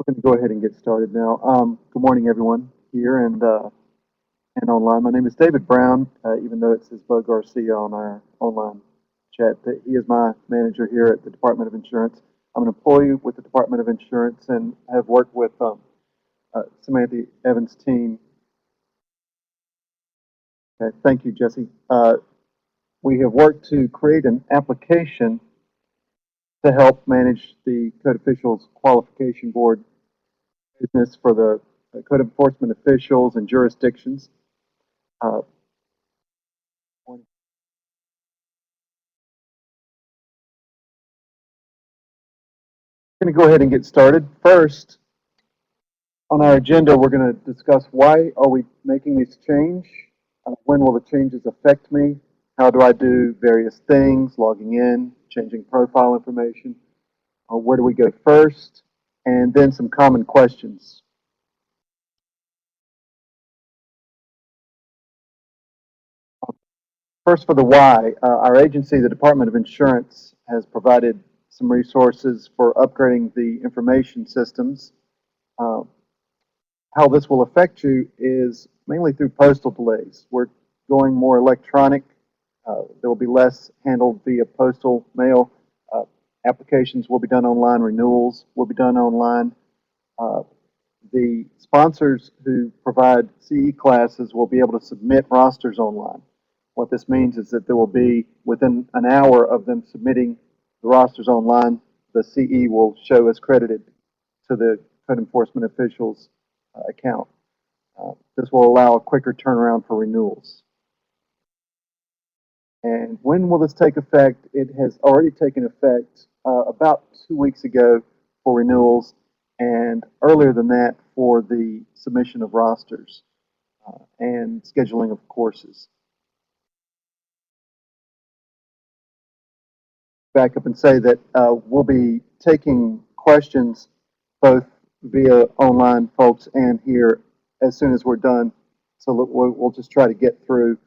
We're going to go ahead and get started now. Good morning, everyone here and online. My name is David Brown, even though it says Bo Garcia on our online chat. He is my manager here at the Department of Insurance. I'm an employee with the Department of Insurance and have worked with Samantha Evans' team. Okay, thank you, Jesse. We have worked to create an application to help manage the Code Officials Qualification Board business for the code enforcement officials and jurisdictions. I'm going to go ahead and get started. First, on our agenda, we're going to discuss why are we making this change? When will the changes affect me? How do I do various things, logging in, changing profile information? Where do we go first? And then some common questions. First, for the why, our agency, the Department of Insurance, has provided some resources for upgrading the information systems. How this will affect you is mainly through postal delays. We're going more electronic. There will be less handled via postal mail. Applications will be done online. Renewals will be done online. The sponsors who provide CE classes will be able to submit rosters online. What this means is that there will be, within an hour of them submitting the rosters online, the CE will show as credited to the code enforcement officials account. This will allow a quicker turnaround for renewals. And when will this take effect? It has already taken effect about 2 weeks ago for renewals, and earlier than that for the submission of rosters and scheduling of courses. Back up and say that we'll be taking questions both via online folks and here as soon as we're done. So we'll just try to get through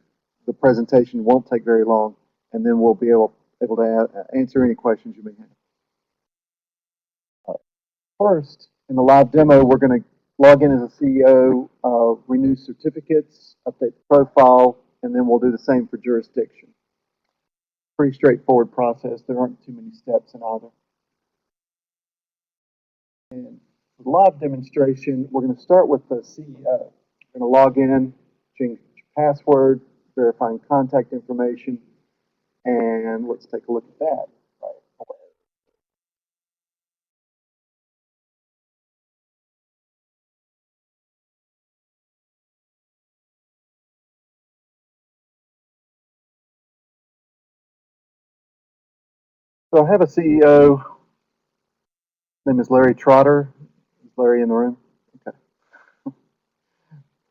the presentation. It won't take very long, and then we'll be able to answer any questions you may have. First, in the live demo, we're going to log in as a CEO, renew certificates, update the profile, and then we'll do the same for jurisdiction. Pretty straightforward process. There aren't too many steps in either. And for the live demonstration, we're going to start with the CEO. We're going to log in, change your password, verifying contact information, and let's take a look at that right away. So I have a CEO. His name is Larry Trotter. Is Larry in the room? Okay.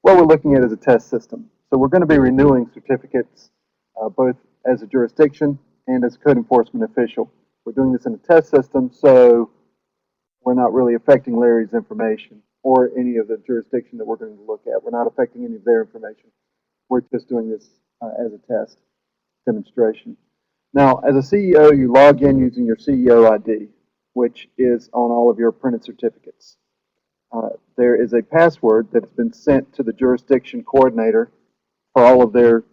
What we're looking at is a test system. So we're going to be renewing certificates both as a jurisdiction and as a code enforcement official. We're doing this in a test system, so we're not really affecting Larry's information or any of the jurisdiction that we're going to look at. We're not affecting any of their information. We're just doing this as a test demonstration. Now, as a CEO, you log in using your CEO ID, which is on all of your printed certificates. There is a password that has been sent to the jurisdiction coordinator for all of their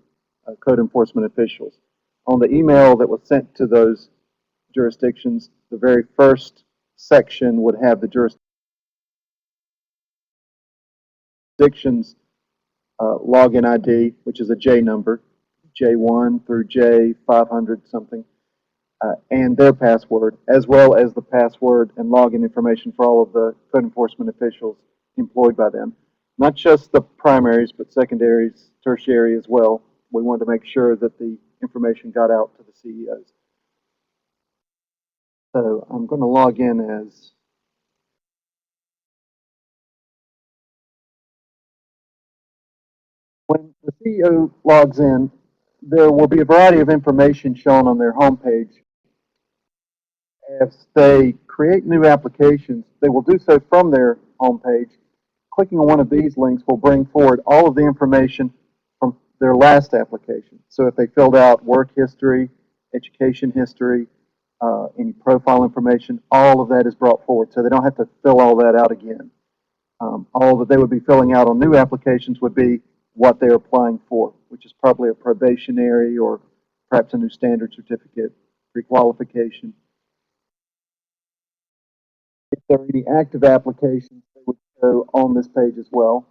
code enforcement officials. On the email that was sent to those jurisdictions, the very first section would have the jurisdiction's login ID, which is a J number, J1 through J500 something, and their password, as well as the password and login information for all of the code enforcement officials employed by them. Not just the primaries, but secondaries, tertiary as well. We wanted to make sure that the information got out to the CEOs. So I'm going to log in as when the CEO logs in, there will be a variety of information shown on their homepage. If they create new applications, they will do so from their homepage. Clicking on one of these links will bring forward all of the information from their last application. So if they filled out work history, education history, any profile information, all of that is brought forward. So they don't have to fill all that out again. All that they would be filling out on new applications would be what they're applying for, which is probably a probationary or perhaps a new standard certificate, pre-qualification. If there are any active applications, they would show on this page as well.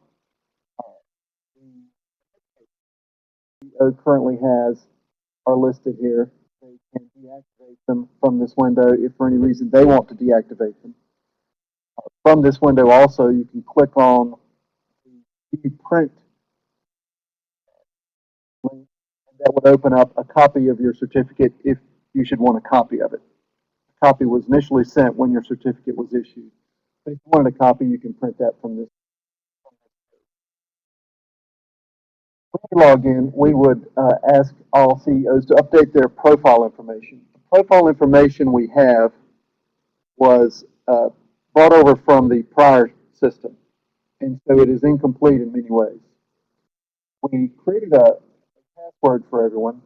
The CEO currently has are listed here. They can deactivate them from this window if for any reason they want to deactivate them. From this window also, you can click on the View Print link, and that would open up a copy of your certificate if you should want a copy of it. A copy was initially sent when your certificate was issued. But if you wanted a copy, you can print that from this. When we log in, we would ask all CEOs to update their profile information. The profile information we have was brought over from the prior system, and so it is incomplete in many ways. We created a password for everyone,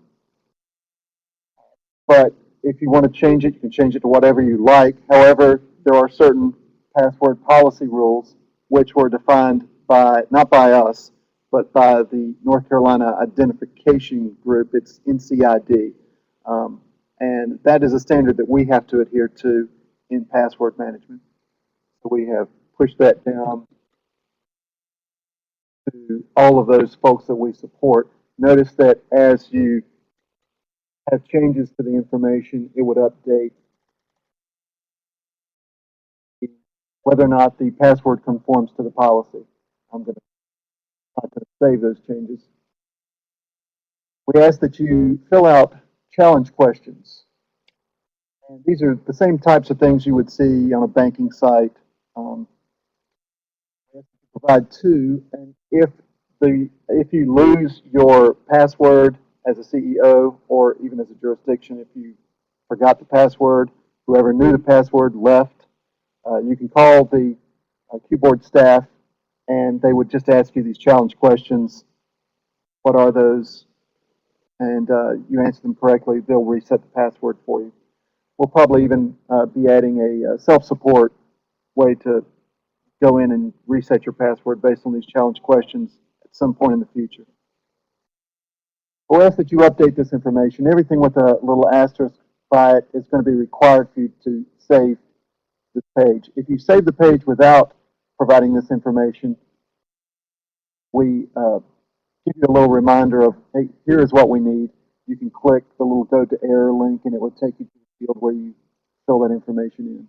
but if you want to change it, you can change it to whatever you like. However, there are certain password policy rules which were defined by, not by us, but by the North Carolina Identification Group. It's NCID. And that is a standard that we have to adhere to in password management. So we have pushed that down to all of those folks that we support. Notice that as you have changes to the information, it would update whether or not the password conforms to the policy. I'm not going to save those changes. We ask that you fill out challenge questions. And these are the same types of things you would see on a banking site. Provide two, and if you lose your password as a CEO or even as a jurisdiction, if you forgot the password, whoever knew the password left, you can call the Q board staff, and they would just ask you these challenge questions. What are those? And you answer them correctly, they'll reset the password for you. We'll probably even be adding a self-support way to go in and reset your password based on these challenge questions at some point in the future. We'll ask that you update this information. Everything with a little asterisk by it is going to be required for you to save this page. If you save the page without providing this information, we give you a little reminder of, hey, here is what we need. You can click the little go to error link and it will take you to the field where you fill that information in.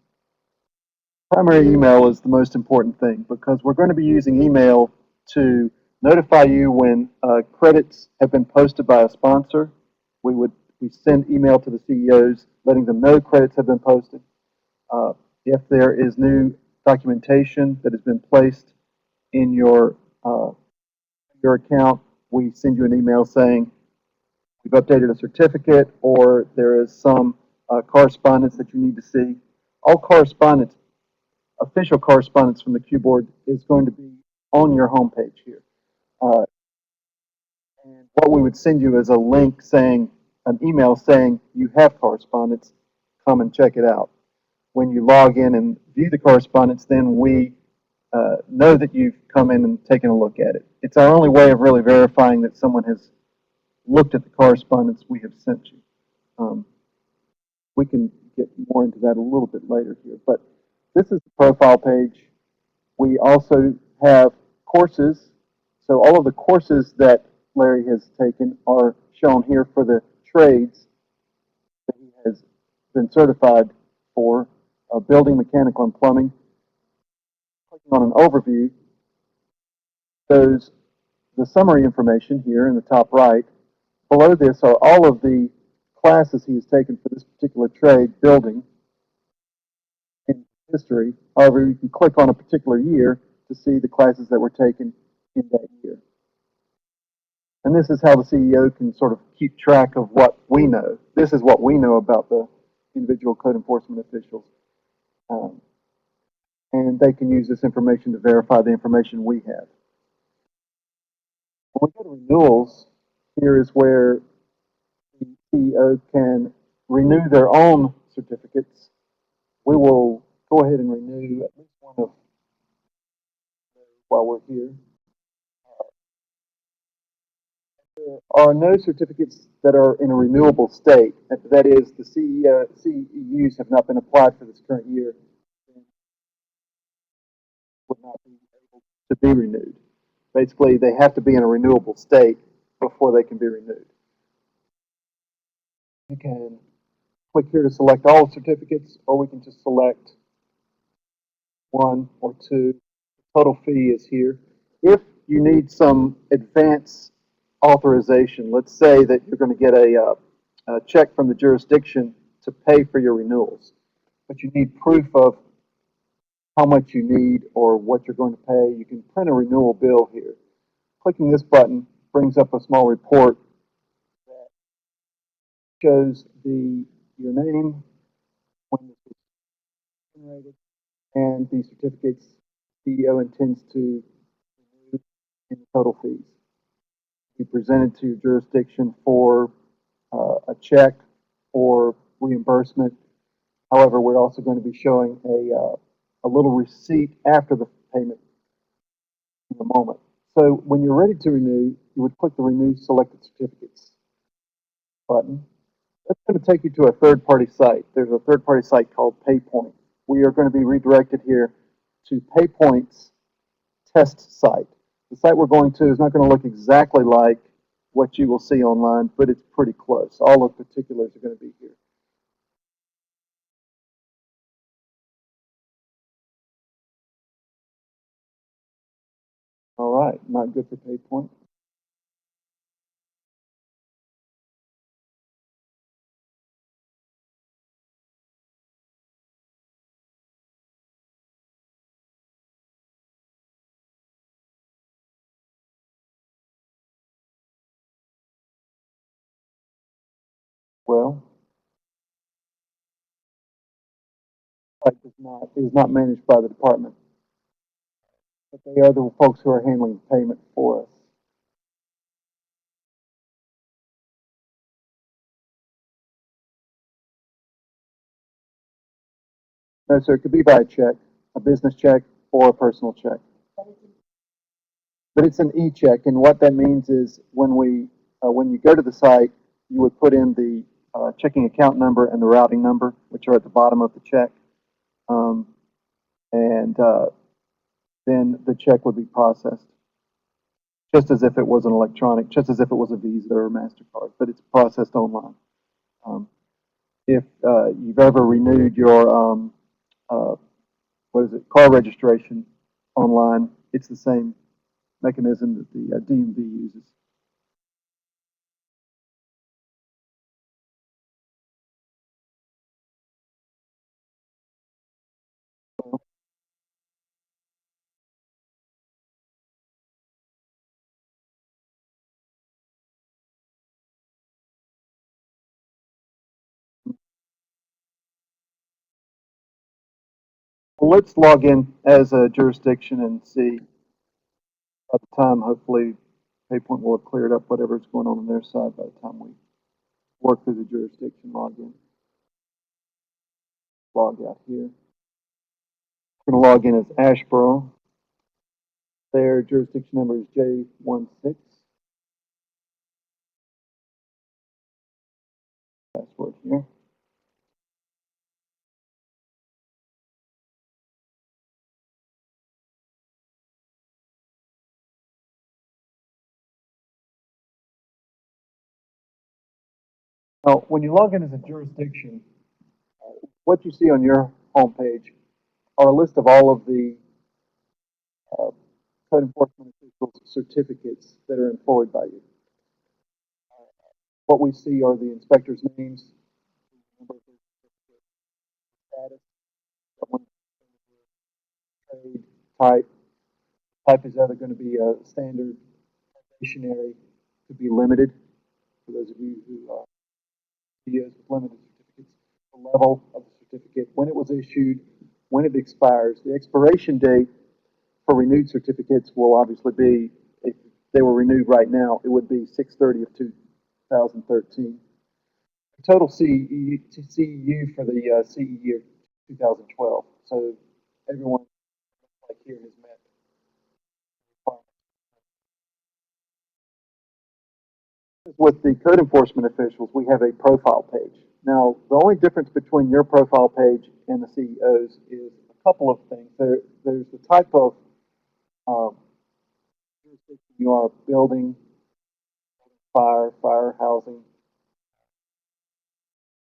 Primary email is the most important thing because we're going to be using email to notify you when credits have been posted by a sponsor. We send email to the CEOs letting them know credits have been posted. If there is new documentation that has been placed in your account, we send you an email saying we've updated a certificate or there is some correspondence that you need to see. All correspondence, official correspondence from the Q board is going to be on your homepage here. And what we would send you is a link saying, an email saying you have correspondence, come and check it out. When you log in and view the correspondence, then we know that you've come in and taken a look at it. It's our only way of really verifying that someone has looked at the correspondence we have sent you. We can get more into that a little bit later here, but this is the profile page. We also have courses. So all of the courses that Larry has taken are shown here for the trades that he has been certified for, building, mechanical, and plumbing. Clicking on an overview shows the summary information here in the top right. Below this are all of the classes he has taken for this particular trade, building, in history. However, you can click on a particular year to see the classes that were taken in that year. And this is how the CEO can sort of keep track of what we know. This is what we know about the individual code enforcement officials. And they can use this information to verify the information we have. When we go to renewals, here is where the CEO can renew their own certificates, we will go ahead and renew at least one of while we're here. There are no certificates that are in a renewable state. That is, the CEUs have not been applied for this current year and would not be able to be renewed. Basically, they have to be in a renewable state before they can be renewed. You can click here to select all certificates, or we can just select one or two. The total fee is here. If you need some advance authorization, let's say that you're going to get a check from the jurisdiction to pay for your renewals, but you need proof of how much you need or what you're going to pay, you can print a renewal bill here. Clicking this button brings up a small report that shows your name, when this was generated, and the certificates CEO intends to remove in the total fees. Be presented to your jurisdiction for a check or reimbursement. However, we're also going to be showing a little receipt after the payment in a moment. So when you're ready to renew, you would click the Renew Selected Certificates button. That's going to take you to a third-party site. There's a third-party site called PayPoint. We are going to be redirected here to PayPoint's test site. The site we're going to is not going to look exactly like what you will see online, but it's pretty close. All of the particulars are going to be here. All right, not good for PayPoint. Well, site is not managed by the department, but they are the folks who are handling the payment for us. No, sir, it could be by a check, a business check, or a personal check. But it's an e-check, and what that means is when you go to the site, you would put in the checking account number and the routing number, which are at the bottom of the check, um, and then the check would be processed, just as if it was an electronic, just as if it was a Visa or a Mastercard, but it's processed online. Um, if you've ever renewed your uh, car registration online, it's the same mechanism that the DMV uses. Well, let's log in as a jurisdiction and see by the time, hopefully, PayPoint will have cleared up whatever's going on their side by the time we work through the jurisdiction login. Log out here. We're going to log in as Ashboro. Their jurisdiction number is J16. Password here. Now, when you log in as a jurisdiction, what you see on your homepage are a list of all of the uh, code enforcement officials' certificates that are employed by you. What we see are the inspectors' names, number of their status, someone trade type. Type is either going to be a standard, stationary, could be limited. For those of you who videos with limited certificates, the level of the certificate, when it was issued, when it expires. The expiration date for renewed certificates will obviously be, if they were renewed right now, it would be 6/30 of 2013. Total CEU for the CE year 2012. So everyone like here has met requirements. With the code enforcement officials, we have a profile page. Now, the only difference between your profile page and the CEO's is a couple of things. There's the type of um, jurisdiction you are: building, fire, housing.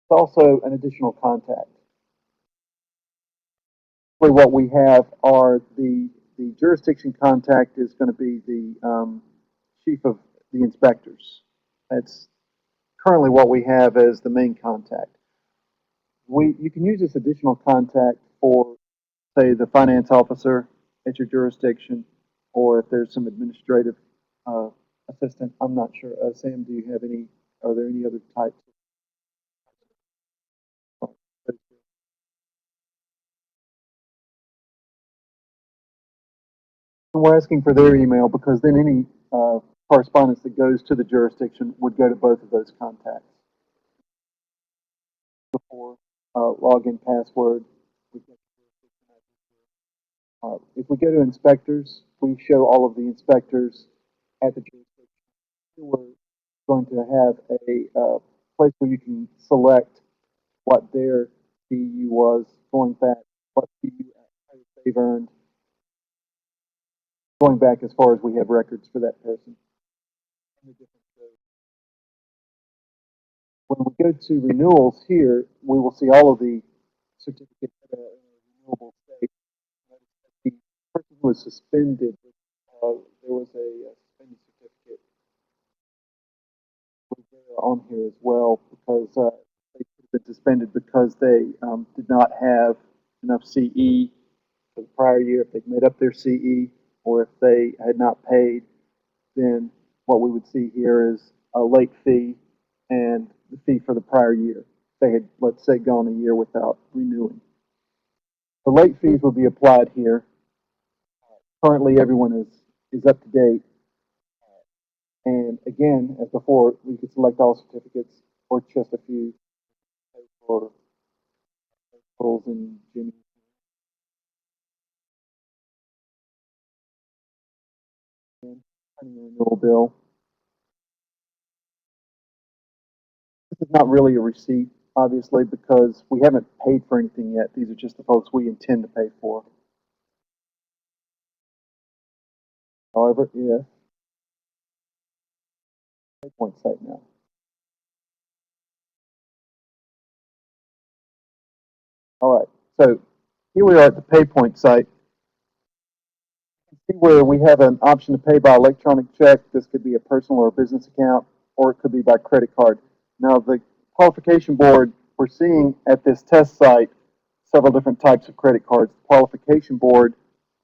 It's also an additional contact. What we have are the jurisdiction contact is going to be the chief of the inspectors. That's currently what we have as the main contact. You can use this additional contact for, say, the finance officer at your jurisdiction, or if there's some administrative uh, assistant. I'm not sure. Sam, do you have any? Are there any other types? We're asking for their email because then any correspondence that goes to the jurisdiction would go to both of those contacts. Before login password. If we go to inspectors, we show all of the inspectors at the jurisdiction. We're going to have a place where you can select what their CU was going back, what CU they've earned, going back as far as we have records for that person. When we go to renewals here, we will see all of the certificates that are in a renewable state. The person who was suspended, there was a suspended certificate on here as well because they could have been suspended because they did not have enough CE for the prior year. If they'd made up their CE or if they had not paid, then what we would see here is a late fee and the fee for the prior year. They had, let's say, gone a year without renewing. The late fees will be applied here. Currently, everyone is up to date. And again, as before, we could select all certificates or just a few for Coles and Jimmy. Renewal bill. This is not really a receipt, obviously, because we haven't paid for anything yet. These are just the folks we intend to pay for. However, yes, pay point site now. All right, so here we are at the pay point site. See where we have an option to pay by electronic check. This could be a personal or a business account, or it could be by credit card. Now, the qualification board, we're seeing at this test site several different types of credit cards. The qualification board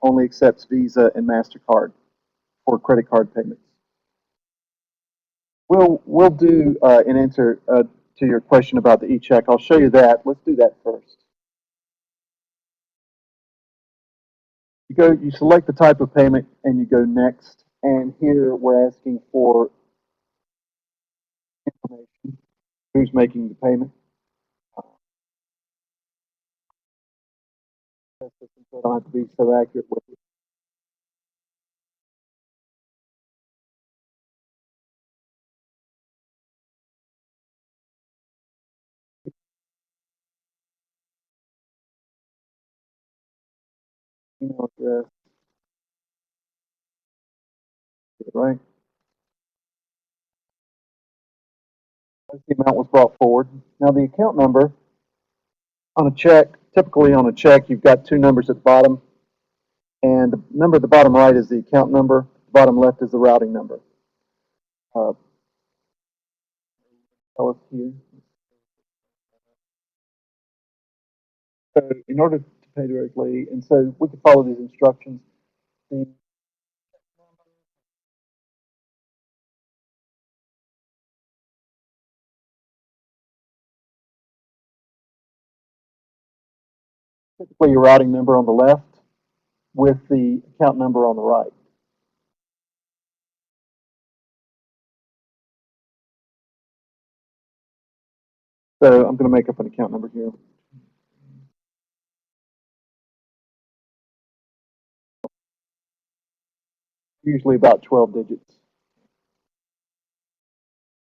only accepts Visa and MasterCard for credit card payments. We'll do an answer to your question about the e-check. I'll show you that. Let's do that first. You select the type of payment and you go next. And here we're asking for information. Who's making the payment? So I don't have to be so accurate with it. Email address, right? As the amount was brought forward. Now the account number on a check, typically on a check, you've got two numbers at the bottom, and the number at the bottom right is the account number. The bottom left is the routing number. Uh, Tell us here. So in order to pay directly, and so we can follow these instructions. The typically your routing number on the left with the account number on the right. So I'm going to make up an account number here. Usually about 12 digits.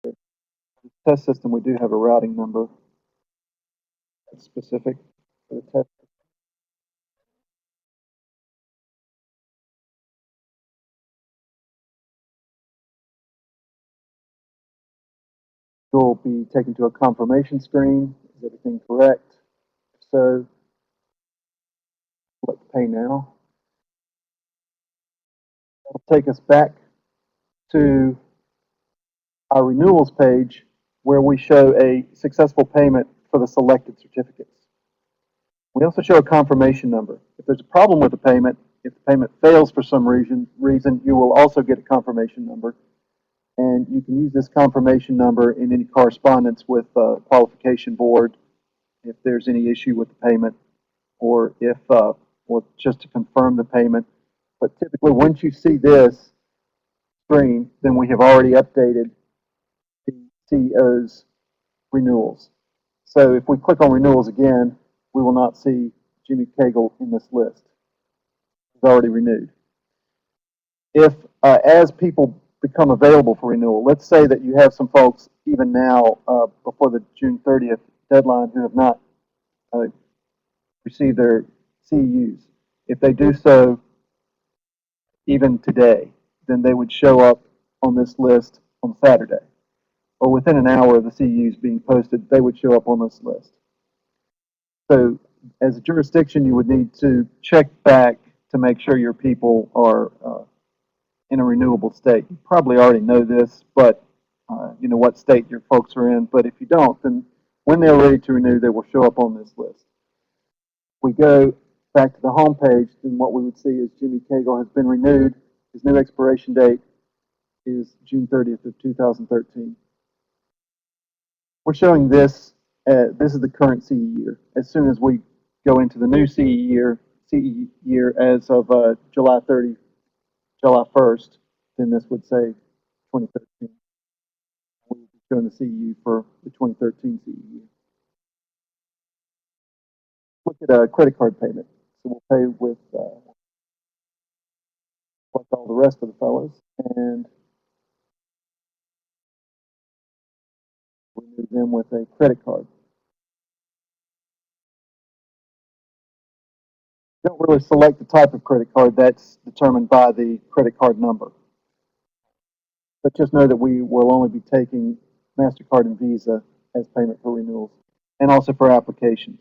For the test system, we do have a routing number that's specific for the test. You'll be taken to a confirmation screen. Is everything correct? If so, select Pay Now. It'll take us back to our renewals page where we show a successful payment for the selected certificates. We also show a confirmation number. If there's a problem with the payment, if the payment fails for some reason, you will also get a confirmation number. And you can use this confirmation number in any correspondence with the qualification board if there's any issue with the payment, or if or just to confirm the payment. But typically, once you see this screen, then we have already updated the CEO's renewals. So if we click on renewals again, we will not see Jimmy Cagle in this list. It's already renewed. If as people become available for renewal, let's say that you have some folks even now before the June 30th deadline who have not received their CEUs. If they do so even today, then they would show up on this list on Saturday. Or within an hour of the CEUs being posted, they would show up on this list. So as a jurisdiction, you would need to check back to make sure your people are in a renewable state. You probably already know this, but you know what state your folks are in. But if you don't, then when they're ready to renew, they will show up on this list. If we go back to the home page, then what we would see is Jimmy Cagle has been renewed. His new expiration date is June 30th of 2013. We're showing this. This is the current CE year. As soon as we go into the new CE year as of July 1st, then this would say 2013. We will be showing the CEU for the 2013 CE year. Look at a credit card payment. So we'll pay with like all the rest of the fellows, and remove them with a credit card. You don't really select the type of credit card. That's determined by the credit card number. But just know that we will only be taking MasterCard and Visa as payment for renewals, and also for applications.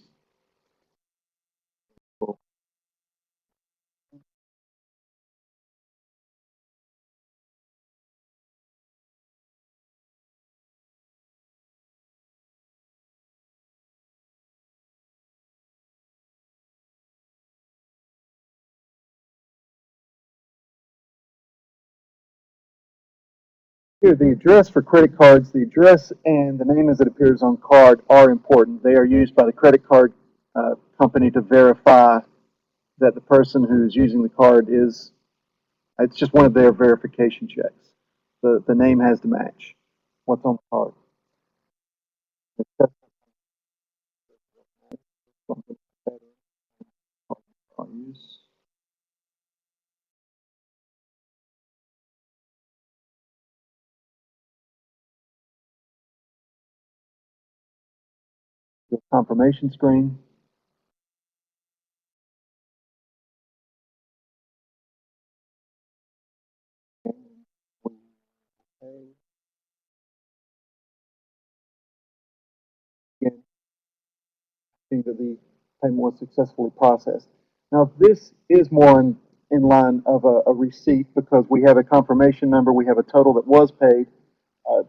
Here, the address for credit cards, the address and the name as it appears on card are important. They are used by the credit card company to verify that the person who's using the card is, it's just one of their verification checks. The name has to match what's on the card. The confirmation screen. Again, seeing that the payment was successfully processed. Now, this is more in line of a receipt because we have a confirmation number, we have a total that was paid.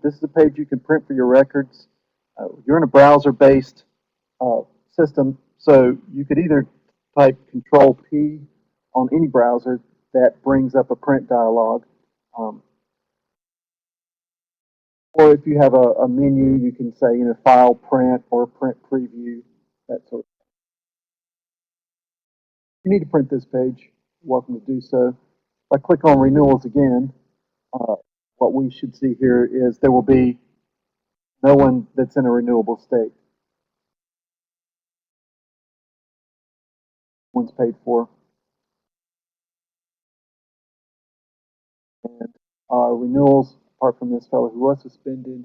This is a page you can print for your records. You're in a browser-based system, so you could either type Control P on any browser that brings up a print dialog. Or if you have a menu, you can say, you know, File Print or Print Preview, that sort of thing. If you need to print this page, you're welcome to do so. If I click on Renewals again, what we should see here is there will be no one that's in a renewable state. one's paid for. And our renewals, apart from this fellow who was suspended,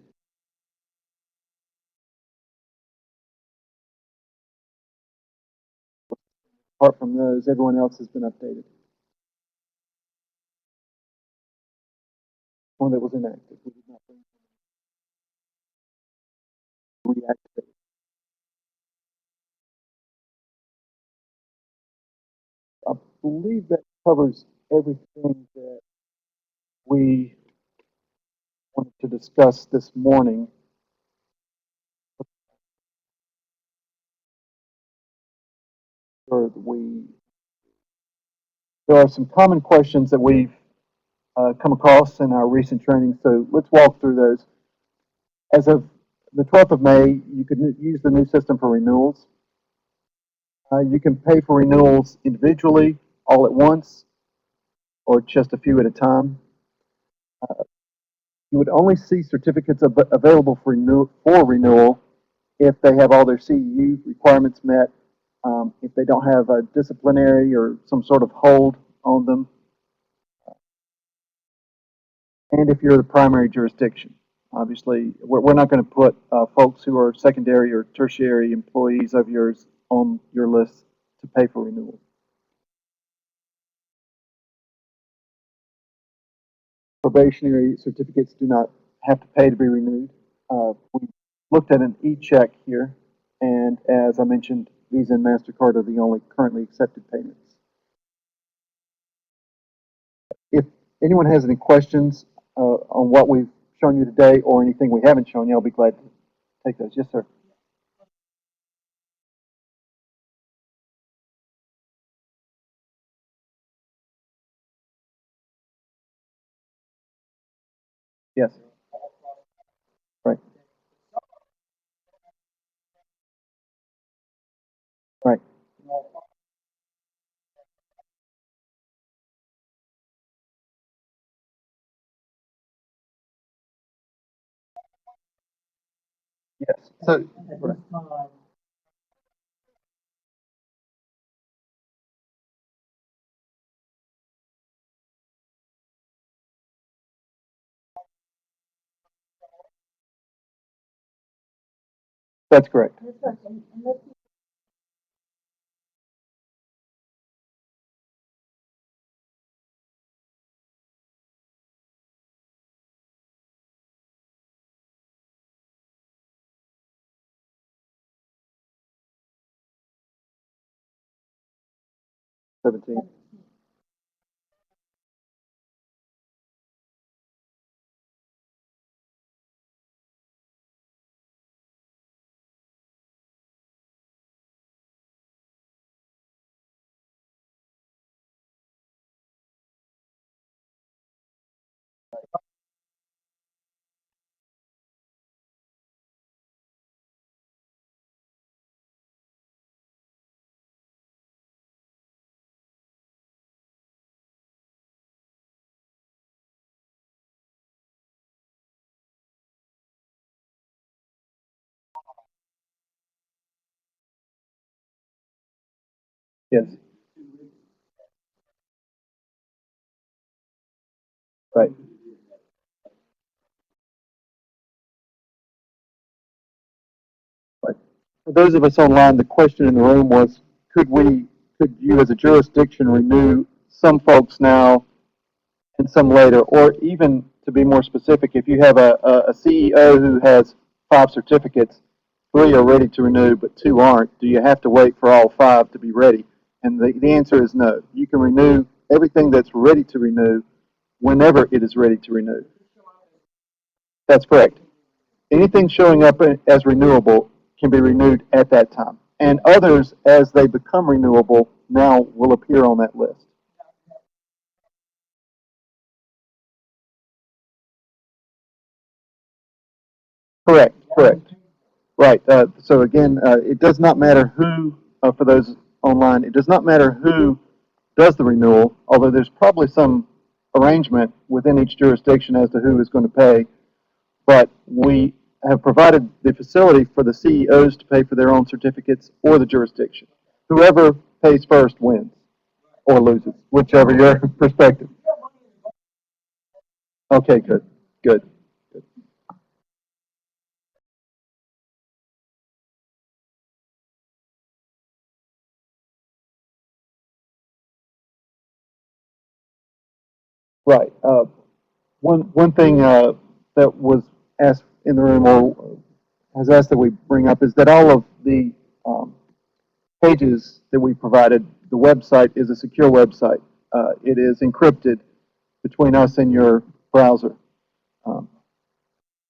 apart from those, everyone else has been updated. One that was inactive, we did not reactivate. I believe that covers everything that we wanted to discuss this morning. Or there are some common questions that we've come across in our recent training, so let's walk through those. As of the 12th of May, you can use the new system for renewals. You can pay for renewals individually, all at once, or just a few at a time. You would only see certificates available for renewal if they have all their CEU requirements met, if they don't have a disciplinary or some sort of hold on them, and if you're the primary jurisdiction. Obviously, we're not going to put folks who are secondary or tertiary employees of yours on your list to pay for renewal. Probationary certificates do not have to pay to be renewed. We looked at an e-check here, and as I mentioned, Visa and MasterCard are the only currently accepted payments. If anyone has any questions on what we've shown you today or anything we haven't shown you, I'll be glad to take those. Yes, sir. Yes. Right. Right. Yes. So, right. That's correct. – 17. Yes. Right. Right. For those of us online, the question in the room was, could you as a jurisdiction renew some folks now and some later, or even to be more specific, if you have a CEO who has 5 certificates, 3 are ready to renew, but 2 aren't, do you have to wait for all 5 to be ready? And the answer is no. You can renew everything that's ready to renew whenever it is ready to renew. That's correct. Anything showing up as renewable can be renewed at that time. And others, as they become renewable, now will appear on that list. Correct, correct. Right. So again, it does not matter who, for those online, it does not matter who does the renewal, although there's probably some arrangement within each jurisdiction as to who is going to pay. But we have provided the facility for the CEOs to pay for their own certificates or the jurisdiction. Whoever pays first wins or loses, whichever your perspective. Okay, good, good. Right. One thing that was asked in the room or has asked that we bring up is that all of the um, pages that we provided, the website is a secure website. It is encrypted between us and your browser. Um,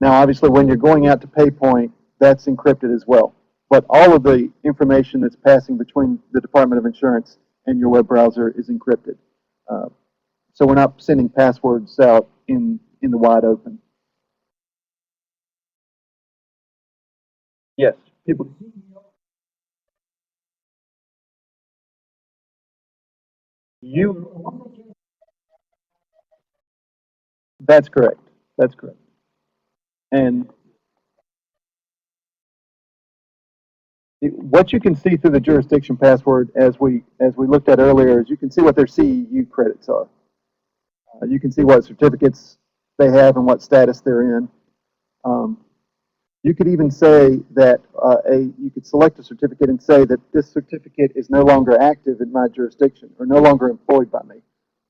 Now, obviously, when you're going out to PayPoint, that's encrypted as well. But all of the information that's passing between the Department of Insurance and your web browser is encrypted. Uh, so we're not sending passwords out in the wide open. Yes, people. You. That's correct. That's correct. And what you can see through the jurisdiction password, as we looked at earlier, is you can see what their CEU credits are. You can see what certificates they have and what status they're in. Um, you could even say that you could select a certificate and say that this certificate is no longer active in my jurisdiction or no longer employed by me.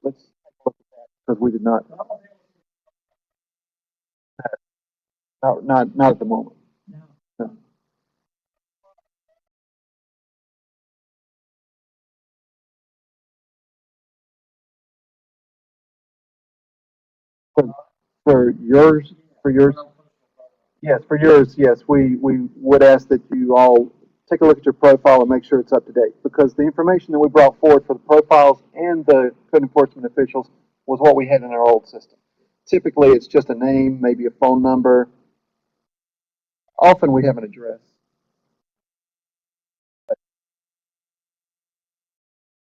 Let's take a look at that because we did not at the moment. No. For, for yours, yes, for yours, yes, we would ask that you all take a look at your profile and make sure it's up to date because the information that we brought forward for the profiles and the code enforcement officials was what we had in our old system. Typically, it's just a name, maybe a phone number. Often we have an address.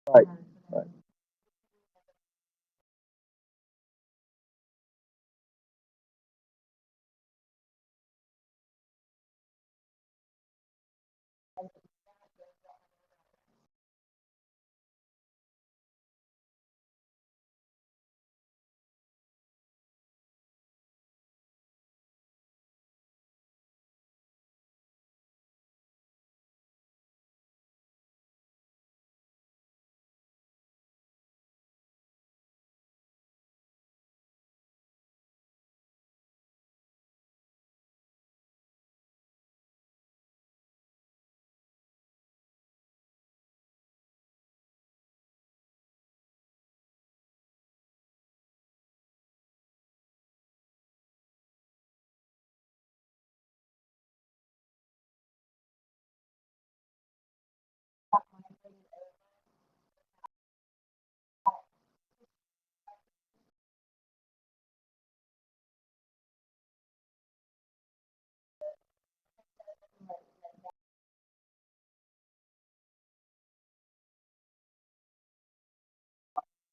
Right, right.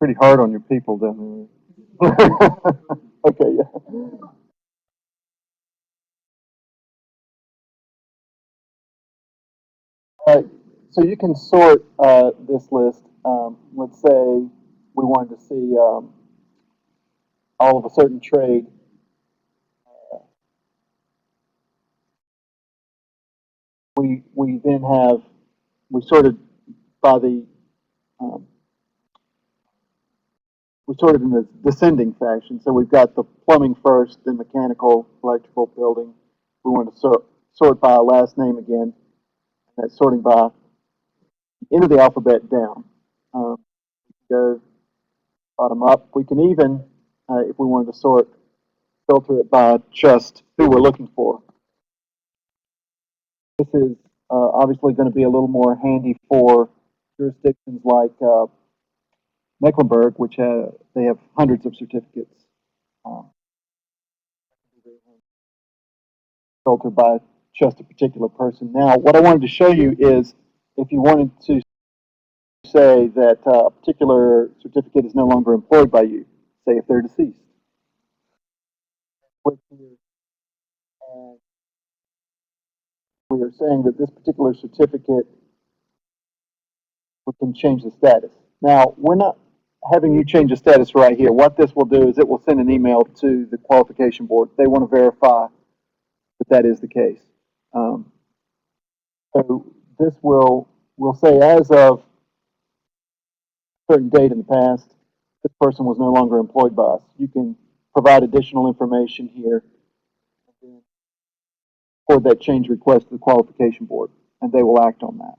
Pretty hard on your people down there. Okay, yeah. All right. So you can sort this list. Let's say we wanted to see all of a certain trade. We then have we sorted by the um, we sorted in the descending fashion. So we've got the plumbing first, then mechanical, electrical, building. We want to sort by last name again. That's sorting by end of the alphabet down. Um, go bottom up. We can even, if we wanted to sort, filter it by just who we're looking for. This is obviously going to be a little more handy for jurisdictions like Mecklenburg, which they have hundreds of certificates. Um, filtered by just a particular person. Now, what I wanted to show you is if you wanted to say that a particular certificate is no longer employed by you, say if they're deceased, click here, and we are saying that this particular certificate would can change the status. Now, we're not having you change the status right here. What this will do is it will send an email to the qualification board. They want to verify that that is the case. So this will say, as of a certain date in the past, this person was no longer employed by us. You can provide additional information here for that change request to the qualification board, and they will act on that.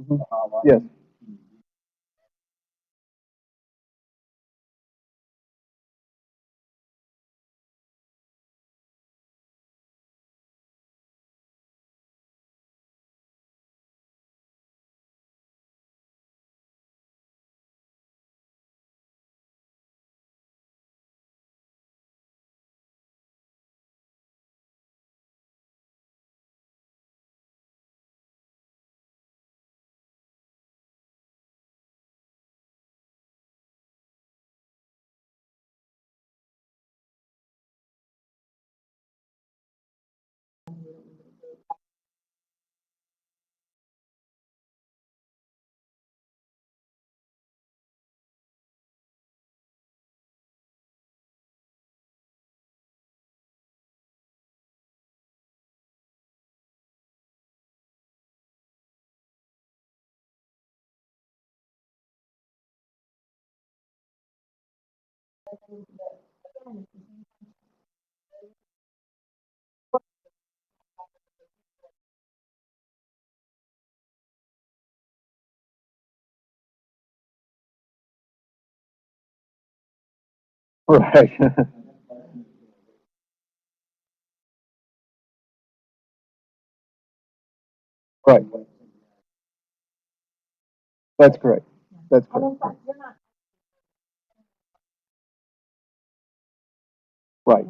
Mhm. Yes. Right. Right. That's correct. That's correct. Right.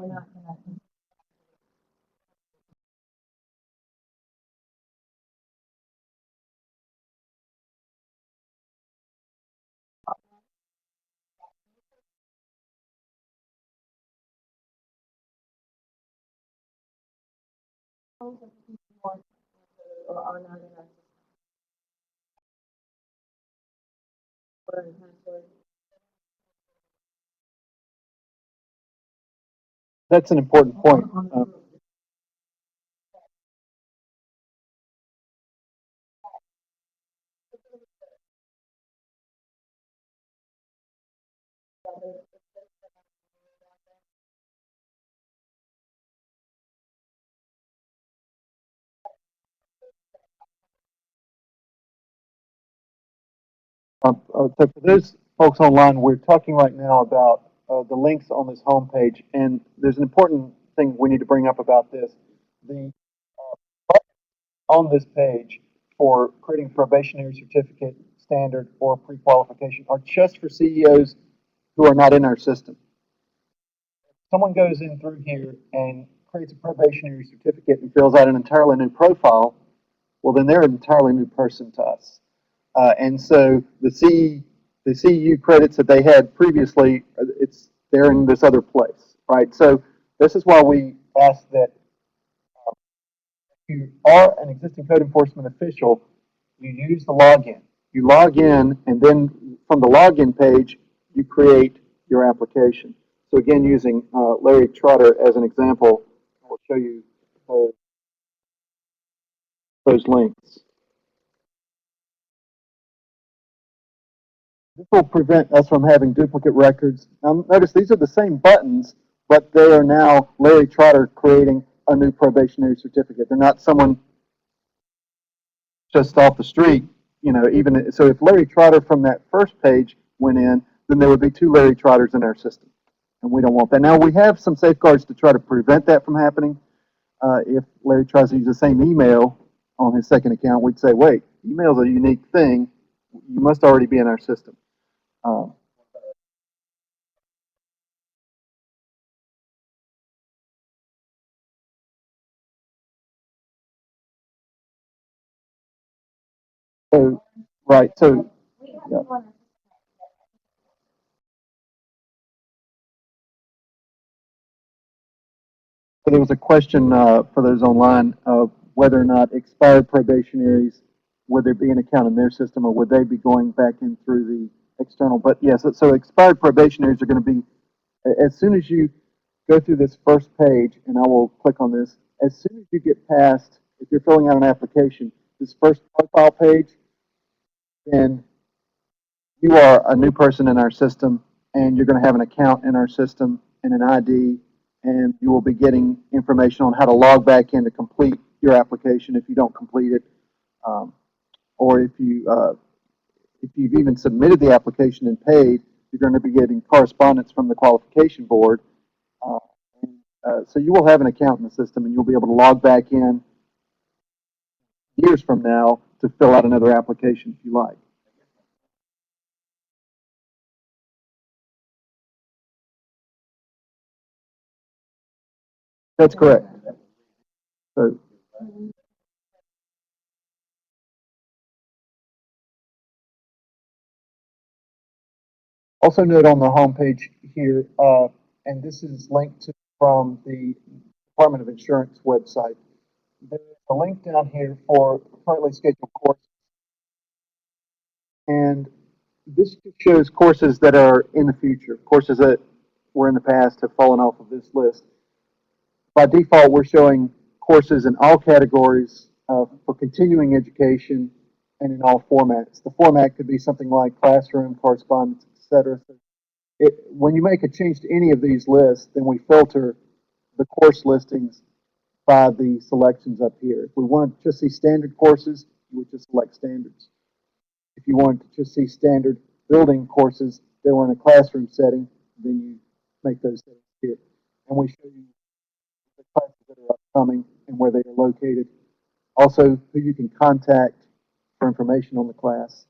That's an important point. So for those folks online, we're talking right now about the links on this homepage, and there's an important thing we need to bring up about this. The on this page for creating probationary certificate, standard, or pre-qualification are just for CEOs who are not in our system. Someone goes in through here and creates a probationary certificate and fills out an entirely new profile, well, then they're an entirely new person to us. And so the CEU credits that they had previously, they're in this other place, right? So this is why we ask that if you are an existing code enforcement official, you use the login. You log in, and then from the login page, you create your application. So again, using Larry Trotter as an example, I'll show you those links. This will prevent us from having duplicate records. Now, notice these are the same buttons, but they are now Larry Trotter creating a new probationary certificate. They're not someone just off the street, even so if Larry Trotter from that first page went in, then there would be two Larry Trotters in our system. And we don't want that. Now, we have some safeguards to try to prevent that from happening. If Larry tries to use the same email on his second account, we'd say, wait, email's a unique thing. you must already be in our system. Uh, so, right, so, yeah. So there was a question for those online of whether or not expired probationaries, would there be an account in their system or would they be going back in through the external? But yes, so expired probationaries are going to be, as soon as you go through this first page, and I will click on this, as soon as you get past, if you're filling out an application, this first profile page, then you are a new person in our system and you're going to have an account in our system and an ID, and you will be getting information on how to log back in to complete your application if you don't complete it, um, or if you've even submitted the application and paid, you're going to be getting correspondence from the qualification board. Uh, so you will have an account in the system and you'll be able to log back in years from now to fill out another application if you like. That's correct. So also note on the home page here, and this is linked to from the Department of Insurance website. There's a link down here for currently scheduled courses, and this shows courses that are in the future, courses that were in the past have fallen off of this list. By default, we're showing courses in all categories for continuing education and in all formats. The format could be something like classroom, correspondence, etc. When you make a change to any of these lists, then we filter the course listings by the selections up here. If we want to just see standard courses, you would just select standards. If you want to just see standard building courses that were in a classroom setting, then you make those settings here. And we show you the classes that are upcoming and where they are located. Also, who you can contact for information on the class,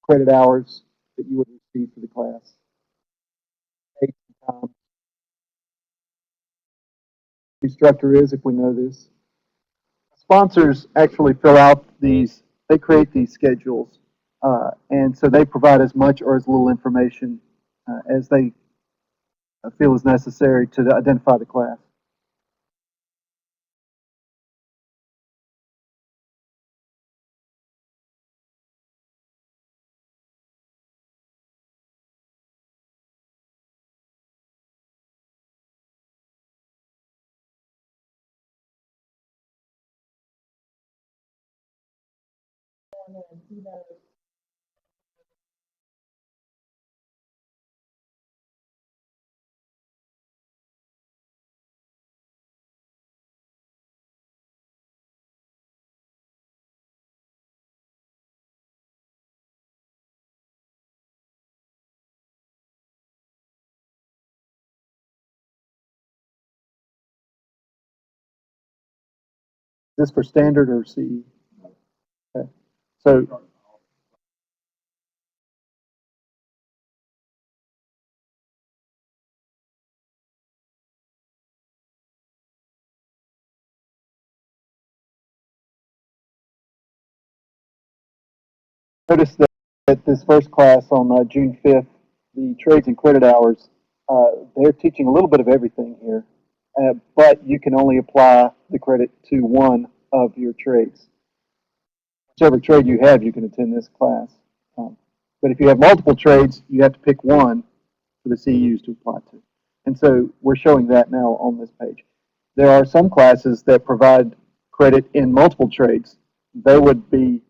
credit hours that you would receive for the class, date and time, who the instructor is if we know this. Sponsors actually fill out these, they create these schedules, and so they provide as much or as little information as they feel is necessary to identify the class. Is this for standard or CE? Okay. So notice that this first class on June 5th, the trades and credit hours, they're teaching a little bit of everything here, but you can only apply the credit to one of your trades. Whichever trade you have, you can attend this class. Um, but if you have multiple trades, you have to pick one for the CEUs to apply to. And so we're showing that now on this page. There are some classes that provide credit in multiple trades. They would be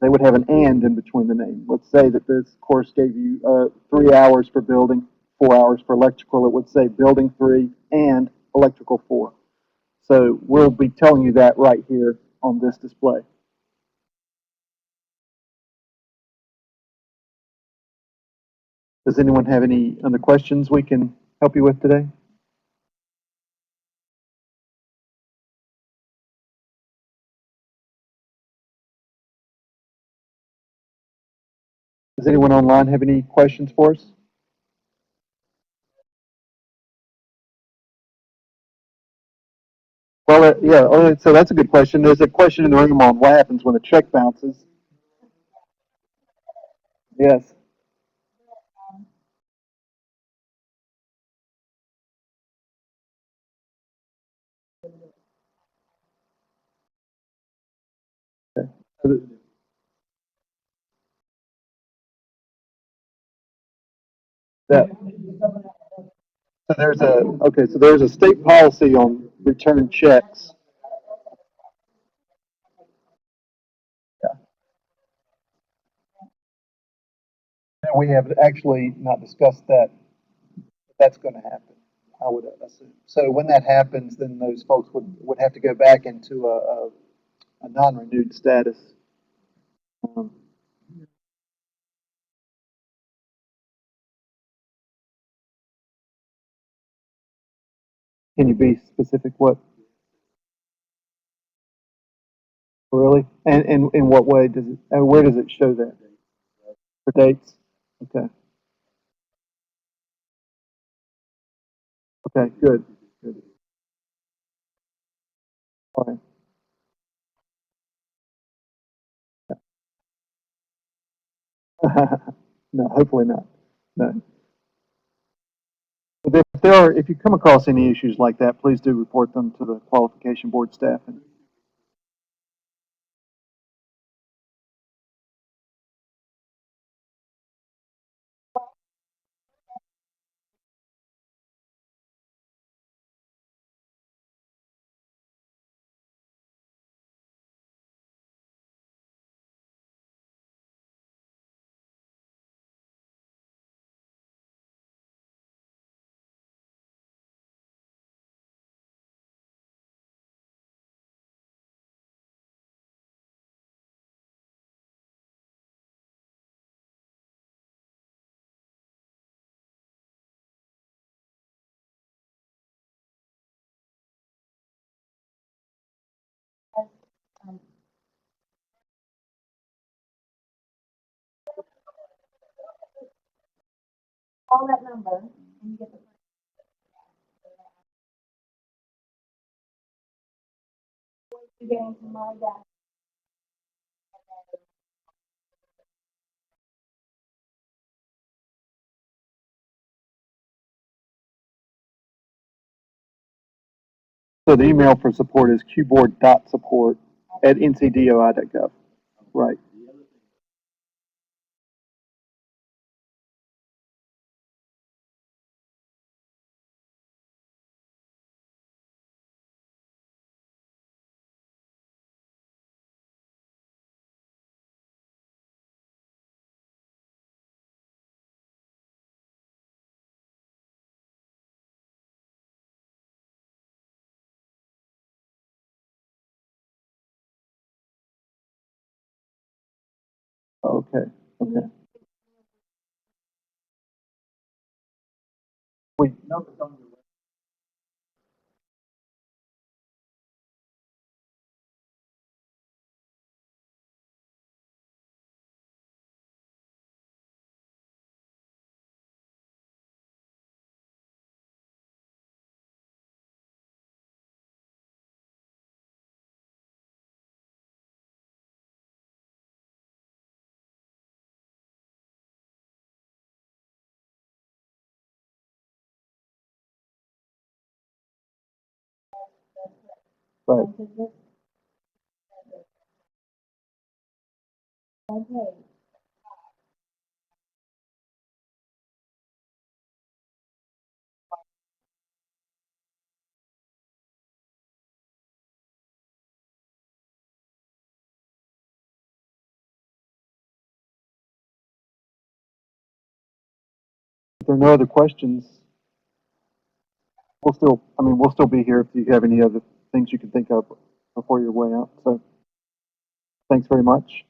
they would have an and in between the name. Let's say that this course gave you 3 hours for building, 4 hours for electrical. It would say building 3 and electrical 4. So we'll be telling you that right here on this display. Does anyone have any other questions we can help you with today? Does anyone online have any questions for us? Well, yeah, so that's a good question. There's a question in the room on what happens when a check bounces. Yes. Okay. That, so there's a, okay, so there's a state policy on return checks. Yeah. And we have actually not discussed that, but that's going to happen, I would assume. So when that happens, then those folks would have to go back into a non-renewed status. Um, can you be specific? What really? And in what way does it? And where does it show that for dates? Okay. Okay. Good. Good. All right. No, hopefully not. No. But if there are, if you come across any issues like that, please do report them to the qualification board staff. And so the email for support is qboard.support@ncdoi.gov. Right. Okay. Okay. We, right. If there are no other questions, we'll still, I mean, we'll still be here if you have any other things you can think of before your way out. So thanks very much.